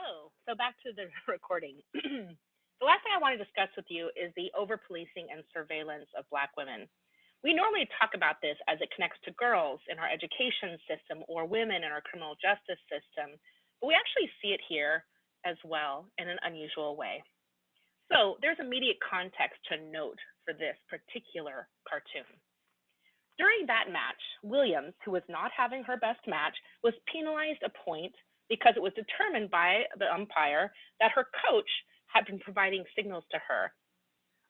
So back to the recording. The last thing I want to discuss with you is the over policing and surveillance of Black women. We normally talk about this as it connects to girls in our education system or women in our criminal justice system, but we actually see it here as well in an unusual way. So there's immediate context to note for this particular cartoon. During that match, Williams, who was not having her best match, was penalized a point because it was determined by the umpire that her coach had been providing signals to her,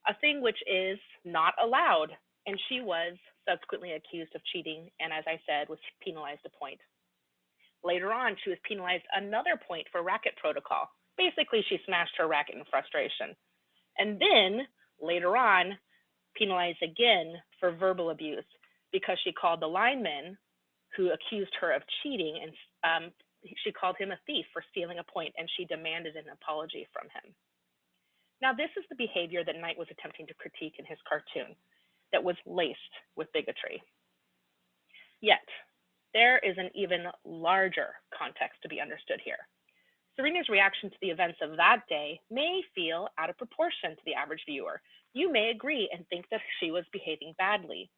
a thing which is not allowed, and she was subsequently accused of cheating and, as I said, was penalized a point. Later on, she was penalized another point for racket protocol. Basically, she smashed her racket in frustration. And then later on, penalized again for verbal abuse because she called the lineman who accused her of cheating, and she called him a thief for stealing a point, and she demanded an apology from him. Now, this is the behavior that Knight was attempting to critique in his cartoon that was laced with bigotry. Yet, there is an even larger context to be understood here. Serena's reaction to the events of that day may feel out of proportion to the average viewer. You may agree and think that she was behaving badly.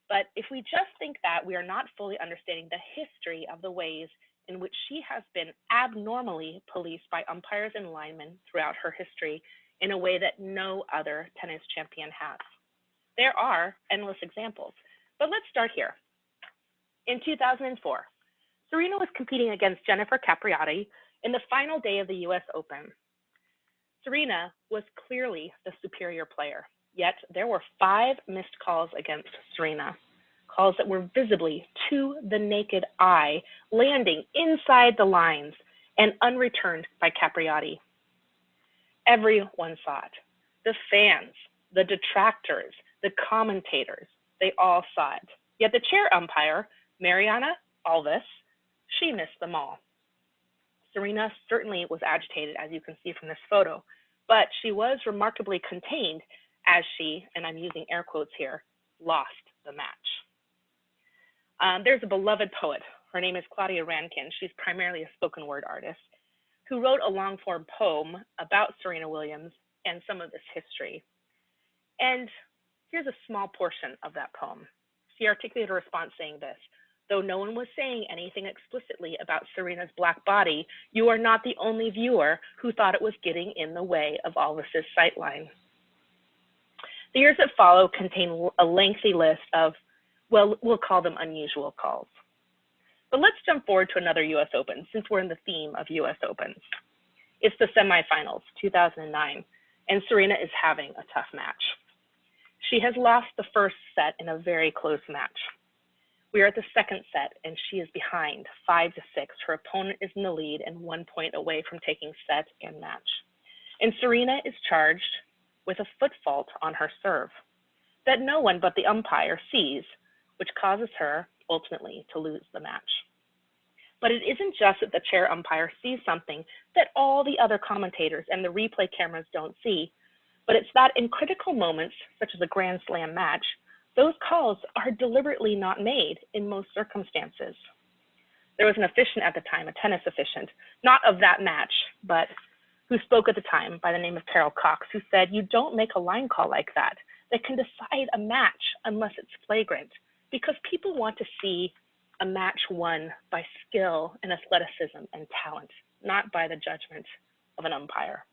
But if we just think that, we are not fully understanding the history of the ways in which she has been abnormally policed by umpires and linemen throughout her history in a way that no other tennis champion has. There are endless examples, but let's start here. In 2004, Serena was competing against Jennifer Capriati in the final day of the US Open. Serena was clearly the superior player, yet there were 5 missed calls against Serena, calls that were visibly to the naked eye, landing inside the lines and unreturned by Capriati. Everyone saw it. The fans, the detractors, the commentators, they all saw it. Yet the chair umpire, Mariana Alves, she missed them all. Serena certainly was agitated, as you can see from this photo, but she was remarkably contained as she, and I'm using air quotes here, lost the match. There's a beloved poet. Her name is Claudia Rankine. She's primarily a spoken word artist who wrote a long form poem about Serena Williams and some of this history. And here's a small portion of that poem. She articulated a response saying this: "Though no one was saying anything explicitly about Serena's Black body, you are not the only viewer who thought it was getting in the way of Alves' sightline." The years that follow contain a lengthy list of, well, we'll call them unusual calls. But let's jump forward to another US Open, since we're in the theme of US Opens. It's the semifinals, 2009, and Serena is having a tough match. She has lost the first set in a very close match. We are at the second set, and she is behind 5-6. Her opponent is in the lead and 1 point away from taking set and match. And Serena is charged with a foot fault on her serve that no one but the umpire sees, which causes her ultimately to lose the match. But it isn't just that the chair umpire sees something that all the other commentators and the replay cameras don't see, but it's that in critical moments, such as a Grand Slam match, those calls are deliberately not made in most circumstances. There was an officiant at the time, a tennis officiant, not of that match, but who spoke at the time by the name of Carol Cox, who said, "You don't make a line call like that can decide a match unless it's flagrant, because people want to see a match won by skill and athleticism and talent, not by the judgment of an umpire."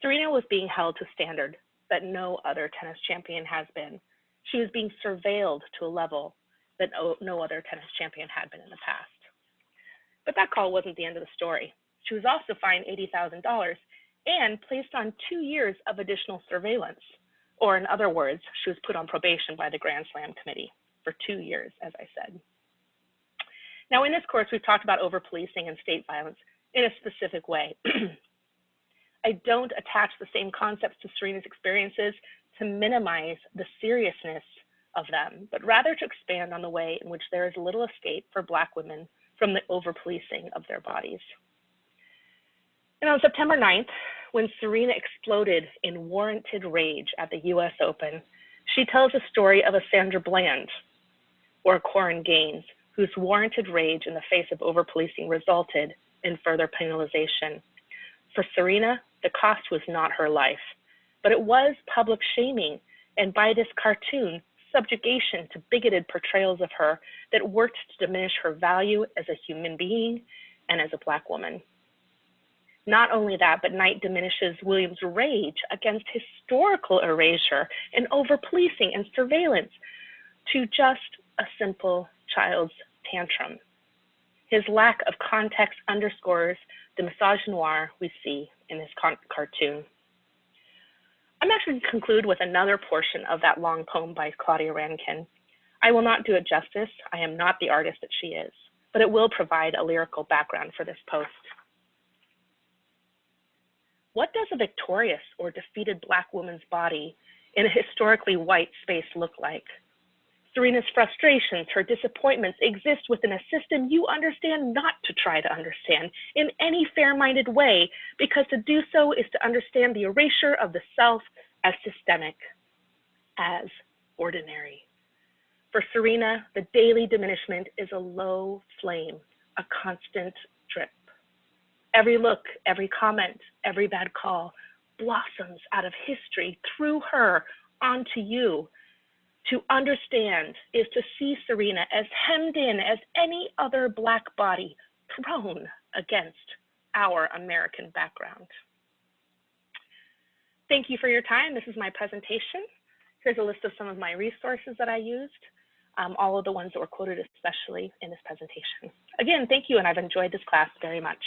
Serena was being held to a standard that no other tennis champion has been. She was being surveilled to a level that no other tennis champion had been in the past. But that call wasn't the end of the story. She was also fined $80,000 and placed on 2 years of additional surveillance. Or in other words, she was put on probation by the Grand Slam committee for 2 years, as I said. Now, in this course, we've talked about over-policing and state violence in a specific way. I don't attach the same concepts to Serena's experiences to minimize the seriousness of them, but rather to expand on the way in which there is little escape for Black women from the over-policing of their bodies. And on September 9th, when Serena exploded in warranted rage at the US Open, she tells a story of a Sandra Bland or a Corin Gaines, whose warranted rage in the face of over-policing resulted in further penalization. For Serena, the cost was not her life, but it was public shaming, and by this cartoon, subjugation to bigoted portrayals of her that worked to diminish her value as a human being and as a Black woman. Not only that, but Knight diminishes Williams' rage against historical erasure and over-policing and surveillance to just a simple child's tantrum. His lack of context underscores the misogynoir we see in this cartoon. I'm actually going to conclude with another portion of that long poem by Claudia Rankine. I will not do it justice. I am not the artist that she is, but it will provide a lyrical background for this post. What does a victorious or defeated Black woman's body in a historically white space look like? Serena's frustrations, her disappointments exist within a system you understand not to try to understand in any fair-minded way, because to do so is to understand the erasure of the self as systemic, as ordinary. For Serena, the daily diminishment is a low flame, a constant drip. Every look, every comment, every bad call blossoms out of history through her onto you. To understand is to see Serena as hemmed in as any other Black body thrown against our American background. Thank you for your time. This is my presentation. Here's a list of some of my resources that I used, all of the ones that were quoted especially in this presentation. Again, thank you, and I've enjoyed this class very much.